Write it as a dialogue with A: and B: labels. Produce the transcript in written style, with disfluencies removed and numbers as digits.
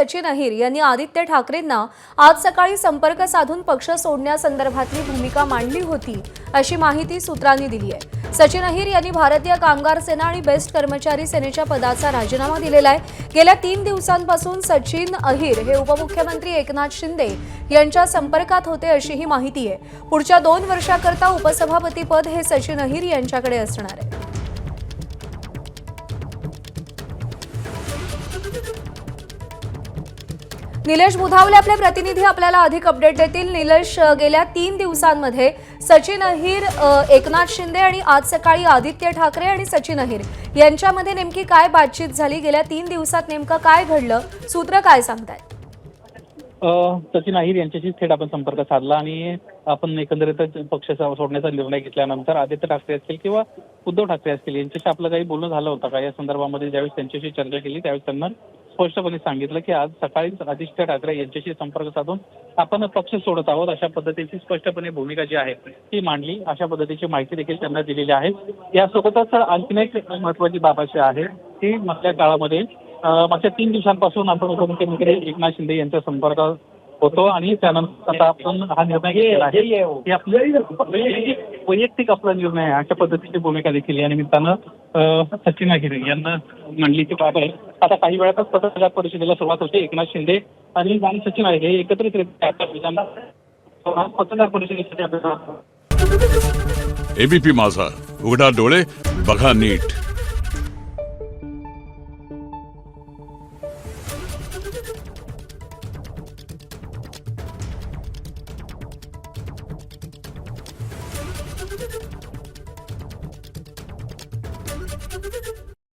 A: सचिन अहिर यांनी आदित्य ठाकरेंना आज सकाळी संपर्क साधून पक्ष सोडण्यासंदर्भातली भूमिका मांडली होती अशी माहिती सूत्रांनी दिली आहे। सचिन अहिर यांनी भारतीय कामगार सेना आणि बेस्ट कर्मचारी सेनेच्या पदाचा राजीनामा दिलेला आहे। गेल्या 3 दिवसांपासून सचिन अहिर हे उपमुख्यमंत्री एकनाथ शिंदे यांच्या संपर्कात होते अशी ही माहिती आहे। पुढच्या 2 वर्षाकरता उपसभापती पद हे सचिन अहिर यांच्याकडे असणार आहे। निलेश बुधावले आपले प्रतिनिधी आपल्याला अधिक अपडेट देतील। निलेश, गेल्या 3 दिवसांमध्ये सचिन अहिर, एकनाथ शिंदे आणि आज सकाळी आदित्य ठाकरे आणि सचिन अहिर यांच्यामध्ये नेमकी काय बातचीत झाली? गेल्या 3 दिवसात नेमकं काय घडलं? सूत्र काय सांगतायत?
B: सचिन अहिर यांच्याशी थेट आपण संपर्क साधला आणि आपण एकंदरीत पक्ष सोडण्याचा निर्णय घेतल्यानंतर आदित्य ठाकरे असतील किंवा उद्धव ठाकरे असतील यांच्याशी आपलं काही बोलणं झालं होतं का या संदर्भामध्ये? ज्यावेळेस त्यांच्याशी चर्चा केली त्यावेळेस त्यांना स्पष्टपणे सांगितलं की आज सकाळीच आदित्य ठाकरे यांच्याशी संपर्क साधून आपण पक्ष सोडत आहोत अशा पद्धतीची स्पष्टपणे भूमिका जी आहे ती मांडली, अशा पद्धतीची माहिती देखील त्यांना दिलेली आहे। यासोबतच आणखीन एक महत्वाची बाब अशी आहे की मागच्या काळामध्ये मागच्या 3 दिवसांपासून आपण उपमुख्यमंत्री एकनाथ शिंदे यांच्या संपर्कात होतो आणि त्यानंतर आता आपण हा निर्णय घेतलेला आहे की आपलं वैयक्तिक आपला निर्णय आहे अशा पद्धतीची भूमिका देखील या निमित्तानं सचिन अहिर यांना मांडली ती बाब आहे। आता काही वेळातच पत्रकार परिषदेला सुरुवात होते। एकनाथ शिंदे आणि सचिन अहिर हे एकत्रितरित्या पत्रकार परिषदेसाठी
C: एबीपी माझा, उघडा डोळे बघा नीट।